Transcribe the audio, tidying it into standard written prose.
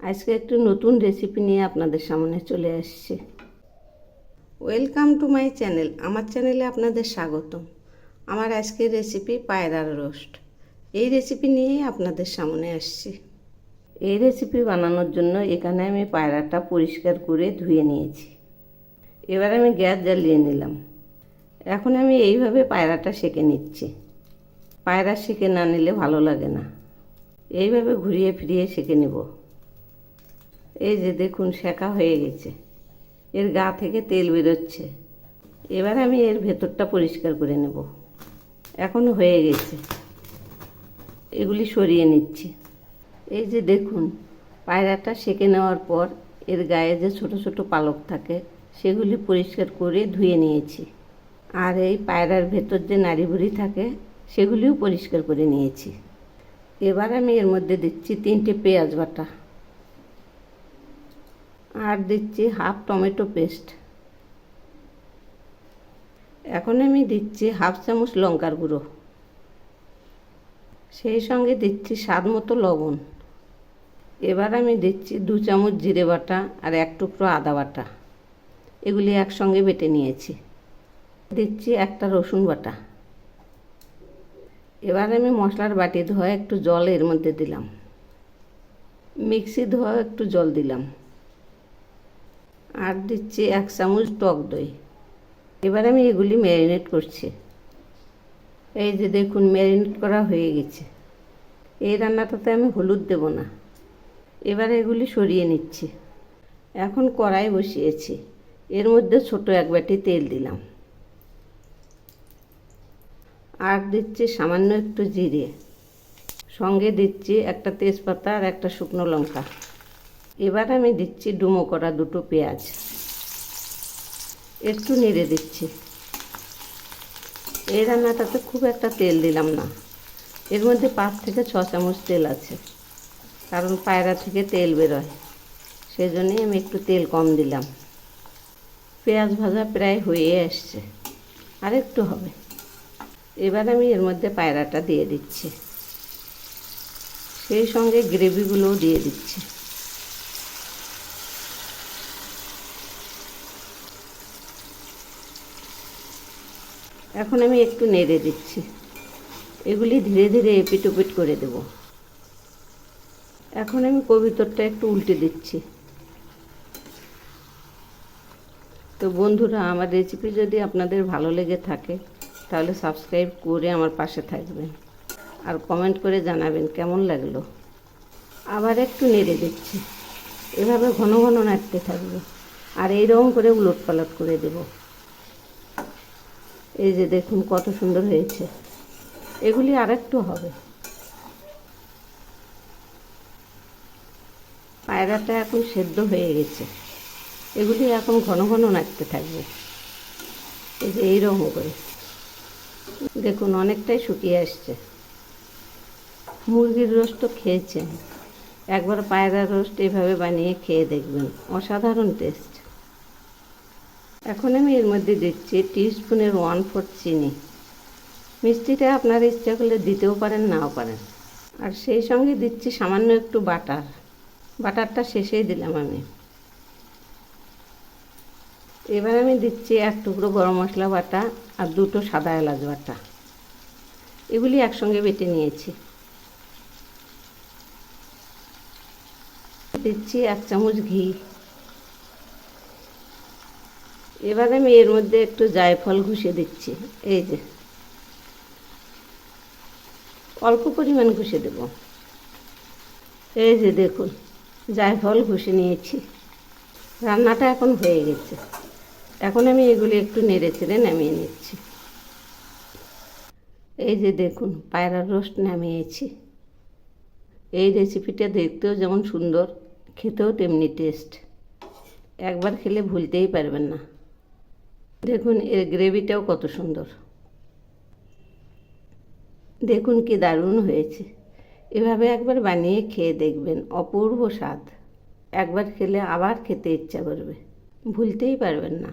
আজকে একটু নতুন রেসিপি নিয়ে আপনাদের সামনে চলে আসছি। Welcome to my channel. আমার চ্যানেলে আপনাদের স্বাগতম। আমার আজকের রেসিপি পায়রার রোস্ট। এই রেসিপি নিয়েই আপনাদের সামনে আসছি। এই রেসিপি বানানোর জন্য এখানে আমি পায়রাটা পরিষ্কার করে ধুয়ে নিয়েছি। এবার আমি গ্যাস জ্বালিয়ে নিলাম। এখন আমি এইভাবে পায়রাটা সেঁকে নিচ্ছি। পায়রা সেঁকে না নিলে ভালো লাগে না। এইভাবে ঘুরিয়ে ফিরিয়ে সেঁকে নেব। এই যে দেখুন, সেঁকা হয়ে গেছে। এর গা থেকে তেল বেরোচ্ছে। এবার আমি এর ভেতরটা পরিষ্কার করে নেব। এখনও হয়ে গেছে। এগুলি সরিয়ে নিচ্ছি। এই যে দেখুন, পায়রাটা সেঁকে নেওয়ার পর এর গায়ে যে ছোট ছোট পালক থাকে সেগুলি পরিষ্কার করে ধুয়ে নিয়েছি। আর এই পায়রার ভেতর যে নাড়িভুড়ি থাকে সেগুলিও পরিষ্কার করে নিয়েছি। এবার আমি এর মধ্যে দিচ্ছি 3টে পেঁয়াজ বাটা, আর দিচ্ছি হাফ টমেটো পেস্ট। এখন আমি দিচ্ছি হাফ চামচ লঙ্কার গুঁড়ো, সেই সঙ্গে দিচ্ছি স্বাদ মতো লবণ। এবার আমি দিচ্ছি 2 চামচ জিরে বাটা আর 1 টুকরো আদা বাটা। এগুলি একসঙ্গে বেটে নিয়েছি। দিচ্ছি একটা রসুন বাটা। এবার আমি মশলার বাটি ধোয়া একটু জল এর মধ্যে দিলাম। মিক্সি ধোয়া একটু জল দিলাম। আর দিচ্ছি 1 চামচ টক দই। এবার আমি এগুলি ম্যারিনেট করছি। এই যে দেখুন, ম্যারিনেট করা হয়ে গেছে। এই রান্নাটাতে আমি হলুদ দেব না। এবার এগুলি সরিয়ে নিচ্ছি। এখন কড়াই বসিয়েছি। এর মধ্যে ছোট 1 বাটি তেল দিলাম। আর দিচ্ছি সামান্য একটু জিরে, সঙ্গে দিচ্ছি একটা তেজপাতা আর একটা শুকনো লঙ্কা। এবার আমি দিচ্ছি ডুমো করা 2টো পেঁয়াজ। একটু নেড়ে দিচ্ছি। এই রান্নাটাতে খুব একটা তেল দিলাম না। এর মধ্যে 5 থেকে 6 চামচ তেল আছে, কারণ পায়রা থেকে তেল বেরোয়, সেজন্যই আমি একটু তেল কম দিলাম। পেঁয়াজ ভাজা প্রায় হয়ে আসছে, আর একটু হবে। এবার আমি এর মধ্যে পায়রাটা দিয়ে দিচ্ছি, সেই সঙ্গে গ্রেভিগুলোও দিয়ে দিচ্ছি। এখন আমি একটু নেড়ে দিচ্ছি। এগুলি ধীরে ধীরে এপিট ওপিট করে দেব। এখন আমি কবিতরটা একটু উল্টে দিচ্ছি। তো বন্ধুরা, আমার রেসিপি যদি আপনাদের ভালো লেগে থাকে তাহলে সাবস্ক্রাইব করে আমার পাশে থাকবেন, আর কমেন্ট করে জানাবেন কেমন লাগলো। আবার একটু নেড়ে দিচ্ছি। এভাবে ঘন ঘন নাড়তে থাকবো, আর এইরকম করে উলট পালট করে দেব। এই যে দেখুন কত সুন্দর হয়েছে। এগুলি আর একটু হবে। পায়রাটা এখন সেদ্ধ হয়ে গেছে। এগুলি এখন ঘন ঘন নাড়তে থাকবে। এই যে এইরকম করে দেখুন, অনেকটাই শুকিয়ে আসছে। মুরগির রোস্ট তো খেয়েছেন, একবার পায়রার রোস্ট এভাবে বানিয়ে খেয়ে দেখবেন, অসাধারণ টেস্ট। এখন আমি এর মধ্যে দিচ্ছি টিস্পুনের 1/4 চিনি। মিষ্টিটা আপনার ইচ্ছা করলে দিতেও পারেন, নাও পারেন। আর সেই সঙ্গে দিচ্ছি সামান্য একটু বাটার। বাটারটা শেষেই দিলাম আমি। এবার আমি দিচ্ছি 1 টুকরো গরম মশলা বাটা আর 2টো সাদা এলাচ বাটা। এগুলি একসঙ্গে বেটে নিয়েছি। দিচ্ছি 1 চামচ ঘি। এবার আমি এর মধ্যে একটু জায়ফল ঘষে দিচ্ছি। এই যে অল্প পরিমাণ ঘষে দেব। এই যে দেখুন, জায়ফল ঘষে নিয়েছি। রান্নাটা এখন হয়ে গেছে। এখন আমি এগুলি একটু নেড়ে চেড়ে নামিয়ে নিচ্ছি। এই যে দেখুন, পায়রার রোস্ট নামিয়েছি। এই রেসিপিটা দেখতেও যেমন সুন্দর, খেতেও তেমনি টেস্ট। একবার খেলে ভুলতেই পারবেন না। দেখুন এর গ্রেভিটাও কত সুন্দর। দেখুন কি দারুণ হয়েছে। এভাবে একবার বানিয়ে খেয়ে দেখবেন, অপূর্ব স্বাদ। একবার খেলে আবার খেতে ইচ্ছা করবে, ভুলতেই পারবেন না।